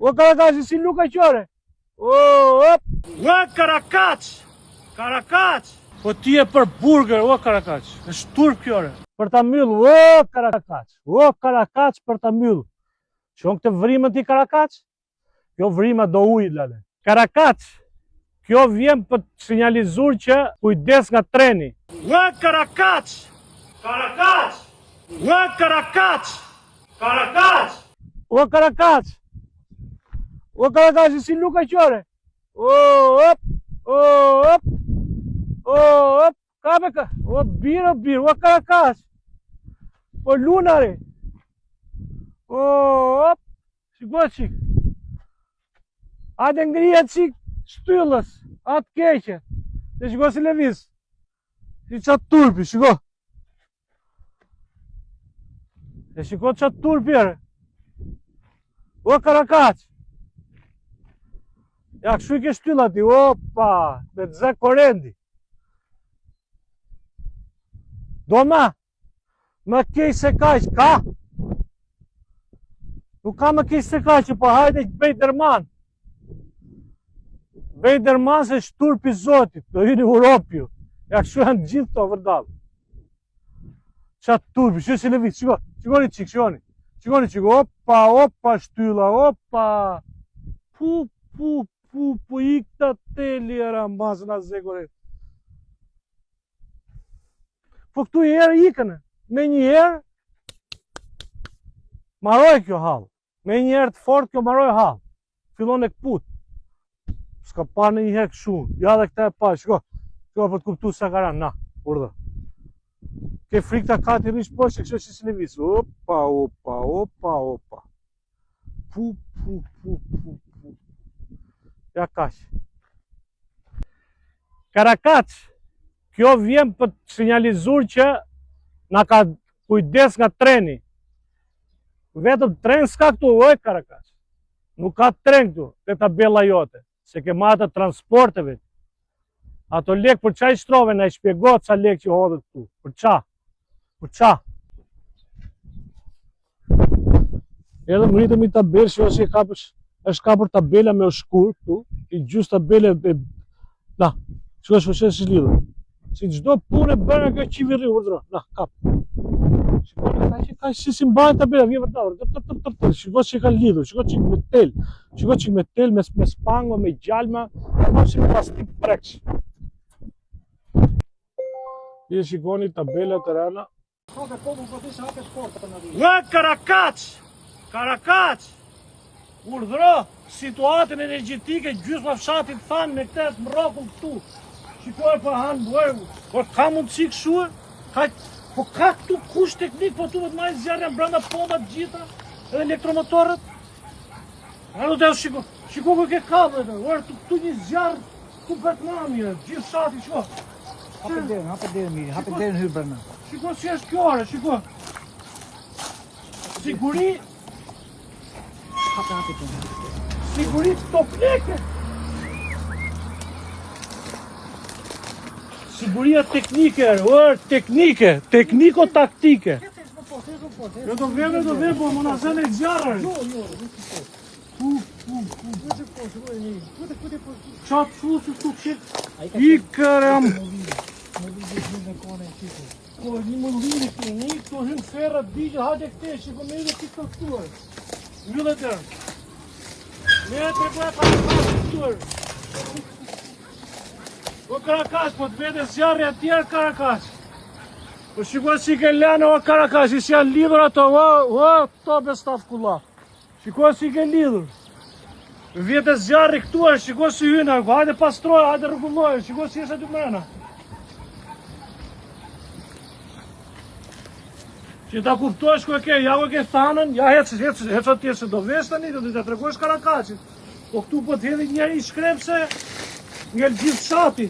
O Karakaç, si Luka qore. O, op. O Karakaç. Karakaç. Po ti e për burger, o Karakaç. Është turp qore. Për ta myll, o Karakaç. O Karakaç për ta myll. Shon këtë vrimën ti Karakaç? Kjo vrima do ujë lale. Karakaç. Kjo vjen për të sinjalizuar që kujdes nga treni. O Karakaç. Karakaç. O Karakaç. Karakaç. O Karakaç. O Karakaç, si Luka qore. O, op. O, op. O, op. Kape ka. O, birë, birë. O Karakaç. O, lunare. O, op. Shiko qik. Ate ngrija qik shtyllës. Atë keqe. Dhe shiko si levis. Si qatë turpi, shiko. Dhe shiko qatë turpi ere. O Karakaç. Ja, kështu i ke shtylla ti, opa, me të zek korendi. Do më kej se kaq, ka? Nuk ka më kej se kaq, po hajde bëj dërman. Bëj dërman se shturpi Zotit, do hyni Europju. Ja, kështu janë gjithë to vërdall. Qatë turpi, që si levit, shiko, shikoni qik, shikoni. Shikoni qik, opa, opa, shtylla, opa. Po i këta teli era mbasë nga zekore. Po këtu i erë ikënë. Me një herë, maroj kjo halë. Me një herë të fort kjo maroj halë. Filon e këput. Ska pa në një herë këshunë. Ja dhe këta e pa, shko. Shko për të kuptu sa karan, na, urdhë. Ke frikta ka të rishë poshë, kështë që si levis. Opa, opa, opa, opa. Pu. Ja kash. Karakaç, kjo vjen për të sinjalizuar që na ka kujdes nga treni. Vetëm tren s'ka këtu, oj Karakaç. Nuk ka tren këtu, te tabela jote. Se ke marrë të transporteve. Ato lek për qa i shtrove, na i shpjegot sa lek që hodhet këtu. Për qa? Për qa? Edhe më rritëm i tabelë, që ose i kapësh. është ka për tabela me shkur këtu, i gjus tabela e... Na, shko shfëshe si lidhë. Si gjdo punë e bërë nga kjo qiviri, urdhëro. Na, kap. Shko ka si mbajnë tabela, vje vërta. Shko që i ka lidhë, shko që i me tel. Shko që i me tel, me spango, me gjalma, ka si plastik preksh. I shikoni tabela të rana. Ua, Karakaç! Karakaç! Urdhëro situatën energjetike gjysma fshatit thanë me këtë mrokull këtu. Shikoj për hanë bërë, por ka mundësi këshu? Po ka këtu kush teknik, po tu vetë majë zjarë janë brenda pompat gjitha, edhe elektromotorët. A do të shiko ku ke kablet, këtu një zjarë, tu këtë namje, gjithë fshati, shiko. Hapë derën mirë, hapë derën hyrë brenda. Shiko si është kjo ore, shiko. Siguri... Siguri teknike. Siguria teknike, teknike, tekniko-taktike. Jo do veme, po më nëzën e zjarër. Qatë fusë të kështë. I kërëm. Po, një më lini të një, këto hymë ferët, digë, hajde këte, shiko me edhe këtë këtuar. Mjëllë e tërë. Me e të bëja ka të këtuar. O Karakaç, po të vete zjarë e tjerë Karakaç. Po shiko si ke lene o Karakaç, si janë lidhur ato, o, to bestaf kula. Shiko si ke lidhur. Vete zjarë këtuar, shiko si hyna, hajde pastroj, hajde rëgulloj, shiko si eshe dy mrena. Që ta kuptosh ku e ke, ja ku e ke thanën, ja hecë atje se do vesh tani, do të tregojsh Karakaçit. Po këtu po të hedhi njeri i shkrepse nga gjithë shati.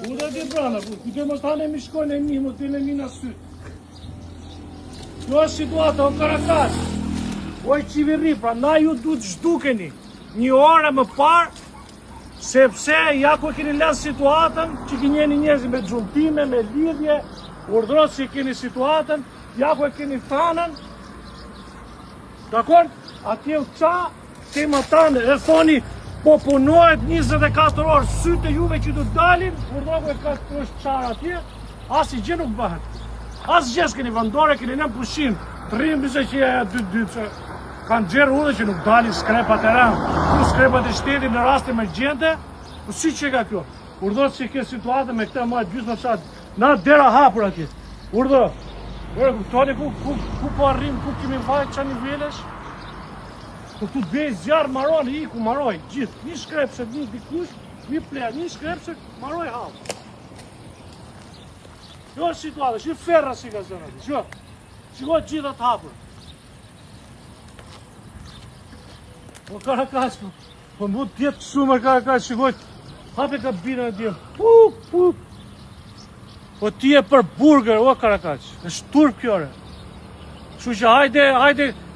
U dhe të brana, ku të mos thanë e mi shkojnë e mi, më të në mi në sytë. Kjo është situata o Karakaç. O i qiviri, pra na ju du të zhdukeni një orë më parë, sepse ja ku e keni lënë situatën, që ki njeni njerëzi me gjumtime, me lidhje, urdhro që keni situatën, ja ku e keni thanën, Dakor? Atje u qa, tema tanë, e thoni, po punohet 24 orë, sytë e juve që du dalin, urdhëroku e ka të është qarë atje, as i gjë nuk bëhet. As gjë s'keni vendore, keni në pushim, të rrimë bise që e 2-2 që kanë gjerë udhe që nuk dalin skrepat e rëmë, ku skrepat e shtetit në rast emergjente, po si që ka kjo? Urdhërot që ke situatë me këta ma gjysmë në qatë, na dera hapur atje, urdhërot. Kuptoni ku po arrim, ku kemi vajt qa nivelesh? Po këtu dhej zjarë maroni, iku maroj, gjithë, një shkrepshet, një dikush, një pler, një shkrepshet, maroj halë. Kjo është situatë, që ferra si ka zënë ati, që? Shiko gjithat hapur. Po Karakaç, po mund tjetë shumë Karakaç, shikoj, hape ka bina në djemë, Po ti e për burger, o Karakaç, është turp kjo re. Kështu që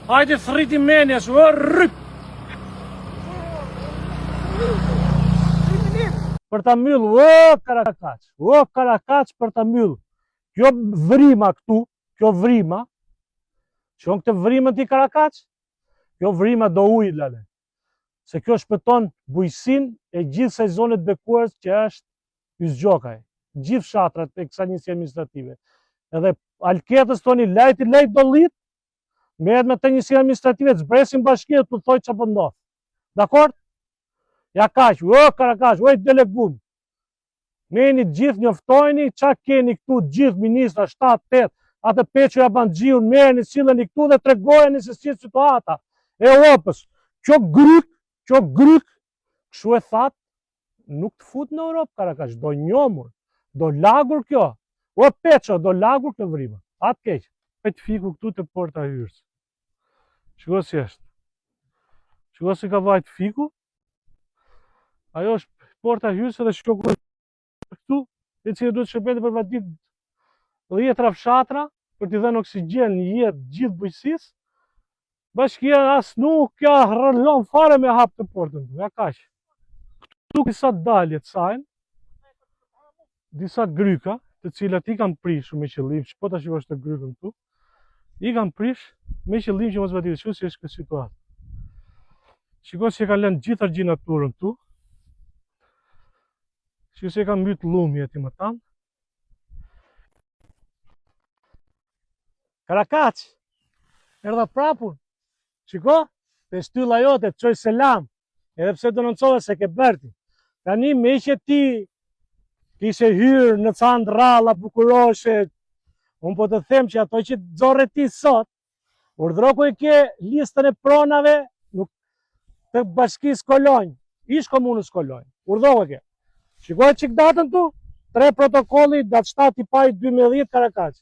hajde thriti menjes, o rryp! Për ta myll, o Karakaç për ta myll. Kjo vrima këtu, kjo vrima, që këtë vrimën ti Karakaç, kjo vrima do ujë lale. Se kjo shpëton bujësin e gjithë sezonet bekuarës që është Yzgjokaj. Gjithë shatrat e kësa njësi administrative. Edhe alketës toni lejt do llit, merret me të njësi administrative, të zbresin bashkjet të thoj që pëndohë. Dakor? Ja kaq, o Karakaç, o i delegum. Meni gjithë njoftojni, qa keni këtu gjithë ministra, 7-8, atë peqë ja ban gjiun, merrni silleni këtu dhe tregojeni se si situata e Europës. Kjo gryk, kështu e thatë, nuk të fut në Europë, Karakaç, do njomur. Do lagur kjo, o peqo, do lagur kjo vrima, atë keq. Pejtë fiku këtu të porta hyrës. Shiko si është. Shiko si ka vajt fiku. Ajo është porta hyrës edhe shko këtu, e cilë duhet shërbete për vadit 10 rafshatra, për t'i dhenë oksigen një jetë gjithë bujësis. Bashkia as nuk kja rëllon fare me hap të portën, ja kaq. Këtu disa dalje të sajnë, disa gryka, të cilat i kanë prish me qëllim, që po ta shikosh të grykën këtu, i kanë prish me qëllim që mos vaditë, shiko si është këtë situatë. Shiko si e ka lënë gjithë argjinaturën këtu, shiko si e ka mbyt lumi ati më tanë. Karakaç, erdha prapun, shiko, të shtylla jote, të qoj selam, edhe pse denoncove se ke bërti. Tani me që ti kishe hyrë në candë ralla, bukuroshe, unë po të them që ato që të zorre ti sot, urdhëroku i ke listën e pronave të bashkisë Kolonjë, ish komunës Kolonjë, urdhëroku i ke. Shikoj qik datën tu, 3 protokolli, datë 7 i paj 12 Karakaç.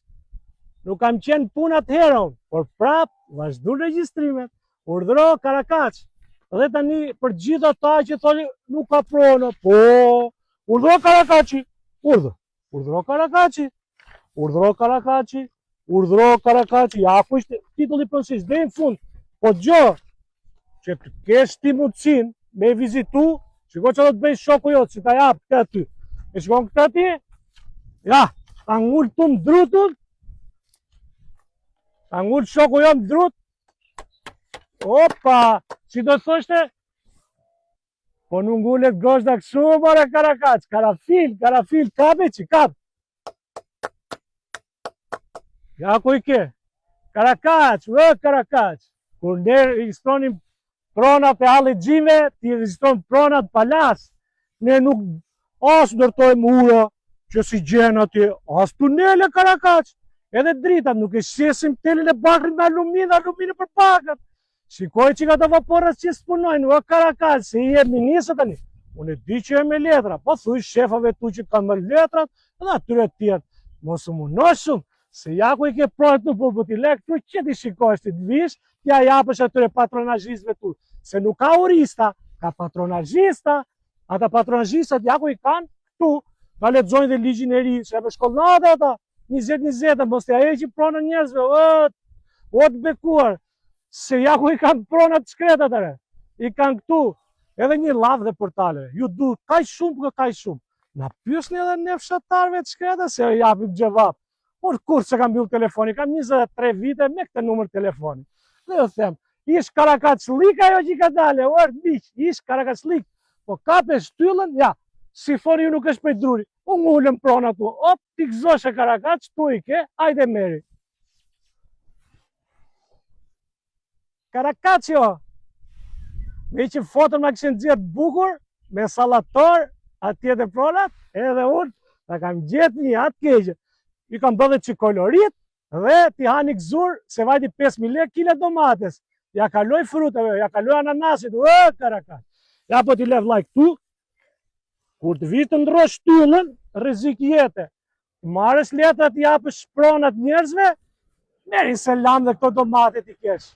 Nuk kam qenë punat herën, por prap, vazhdu regjistrimet, urdhëro Karakaç. Dhe tani për gjitha ta që thoni nuk ka pronë, po, urdhëro Karakaçi. Urdhëro Karakaçi, ja ku ishte titulli pronësisht, dhe në fund, po gjo, që të kesh ti mundësin me vizitu, shiko që do të bëj shoku jo, që ta japë këtë aty, e shikon këtë aty, ja, ta ngullë tu më drutun, ta ngullë shoku jo më drut, opa, që do të thoshte, po nuk ngullet goshda këshu, more Karakaç, karafil, kape që kap. Ja ku i ke, Karakaç, Karakaç, kur ne registronim pronat e allegjime, ti registron pronat palas, ne nuk as ndërtojmë ura, që si gjenë ati, as tunele Karakaç, edhe dritat, nuk e shesim telin e bakrit me aluminë për pakët. Shikoj që ka të vaporës që s'punojnë, o Karakaç, se i e ministrë tani. Unë e di që e me letra, po thuj shefave tu që kanë më letrat, edhe atyre tjertë. Mos u munosh shumë, se ja ku i ke projët në popët i lek, tu që ti shikoj që ti vish, tja japësh atyre patronazhistëve tu. Se nuk ka urista, ka patronazhista, ata patronazhistat ja ku i kanë këtu, ka lexojnë dhe ligjin e ri, se e për shkollate ata, 20-20, mos të ajeqin pronën njerëzve, o të bekuar. Se ja ku i kanë pronat shkretat ere, i kanë këtu, edhe një lavë dhe portale, ju du kaj shumë, na pysni edhe ne fshatarve të shkretat, se japim gjevap, por kur që kam bjull telefoni, kam 23 vite me këtë numër telefoni, dhe jo them, Ish karakaclik ajo që ka dale, orë miq, ish karakaclik. Po kape shtyllën, ja, sifoni ju nuk është prej druri. Unë ullëm prona tu, op, t'i gëzosh e karakac, tu i ke, ajde meri. Karakac jo, me që fotën ma këshin gjithë bukur, me salator, atje dhe pronat, edhe unë, ta kam gjithë një atë keqë. I kam bëdhe që kolorit, dhe t'i hani gëzur, se vajti 5.000 lek kile domates. Ja kaloj frutave, ja kaloj ananasit, karakac. Ja po t'i lev like tu, kur të vishë të ndrosh shtyllën, rrezik jete. Marrës letrat, japësh pronat njerëzve, meri selam dhe këto domate t'i kesh.